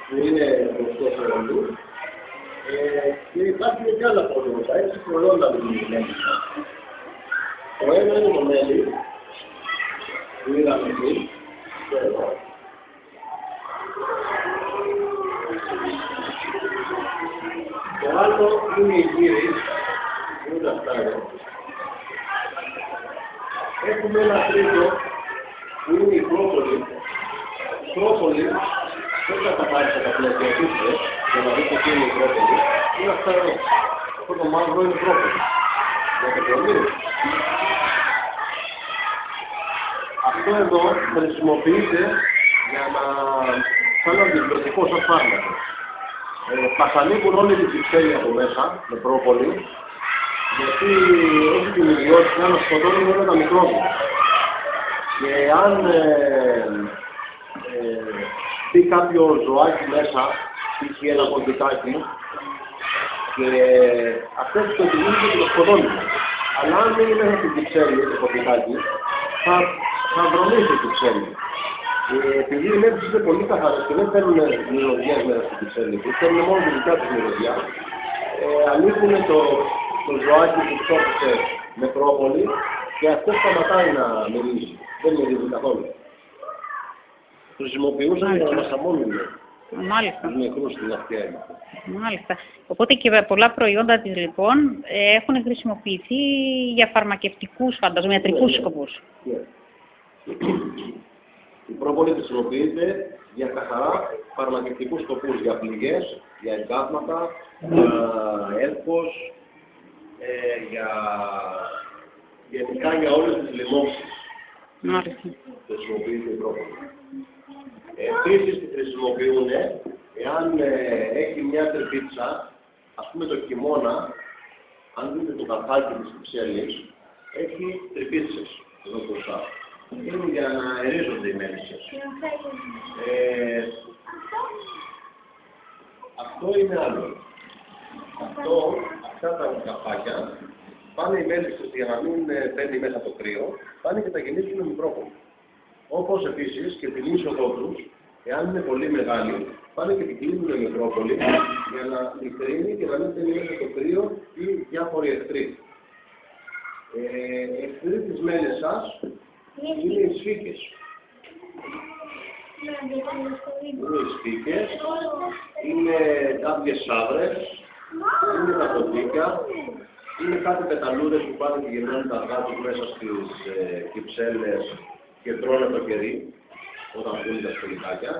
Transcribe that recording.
που είναι γνωστό σε όλους. Και υπάρχουν και άλλα προϊόντα, έτσι προϊόντα δημιουργημένα. Το ένα είναι το μέλι, που είδαμε πριν, εδώ. Το άλλο είναι οι γύροι, που είναι αυτά εδώ. Έχουμε ένα τρίτο, που είναι η πρόπολη. Πρόπολη, δεν θα τα πάρει στα πλαισιατήστε, για να δείτε τι είναι η πρόπολη. Είναι αυτά εδώ. Αυτό το μαύρο είναι πρόπολη. Για το πολύ. Αυτό εδώ χρησιμοποιείται για να σαν αντιβιωτικό σαν φάρμακο. Πασαλίγουν όλη την κυψέλη από μέσα, με πρόπολη, γιατί έχει την ιδιότητα να σκοτώνει όλα τα μικρόβια. Και αν μπει κάποιο ζωάκι μέσα, π.χ. ένα κοντικάκι, και αυτές το επιλύγουν και το σκοτώνουν. Αλλά αν μείνει μέσα στην κυψέλη, το κοντικάκι, θα βρωμίσει η κυψέλη. Επειδή οι λέξεις είναι πολύ καθαρές και δεν φέρνουν μυρωδιές μέσα στην κυψέλη τους, φέρνουν μόνο τη δικιά τους μυρωδιά, ανοίγουν το ζωάκι που ψώφισε με πρόπολη και αυτό σταματάει να μυρίζει. Δεν μυρίζει καθόλου. Χρησιμοποιούσαν για να μασαμώνουν τους νεκρούς στην αυτιά. Μάλιστα. Οπότε και πολλά προϊόντα της λοιπόν έχουν χρησιμοποιηθεί για φαρμακευτικούς, φαντάζομαι, ιατρικούς σκοπούς. Η πρόπολη χρησιμοποιείται για καθαρά φαρμακευτικούς σκοπούς, για πληγές, για εγκάβματα, για έλκος, γενικά για όλες τις λοιμώξεις. Χρησιμοποιείται η πρόπολη. Επίσης τη χρησιμοποιούν εάν έχει μια τρυπίτσα, ας πούμε το χειμώνα, αν δείτε το καρφάκι της κυψέλης, έχει τρυπίτσες εδώ μπροστά. Είναι για να αερίζονται οι μέλισσες. Αυτό είναι άλλο. Αυτά τα καφάκια πάνε οι μέλισσες για να μην παίρνει μέσα το κρύο, πάνε και τα γεμίζουν με πρόπολη. Όπως επίσης και την είσοδό τους, εάν είναι πολύ μεγάλη, πάνε και την κλείνουν με πρόπολη για να μικρύνει και να μην παίρνει μέσα το κρύο ή διάφοροι εχθροί. Εχθροί της μέλισσας είναι οι σφίκες. Είναι οι σφίκες, είναι κάποιες σάβρες, είναι τα κοντίκια, είναι κάτι πεταλούδες που πάνε και γυρνάνε τα αυγά τους μέσα στις κυψέλες και τρώνε το κερί όταν βγουν τα σκολικάκια.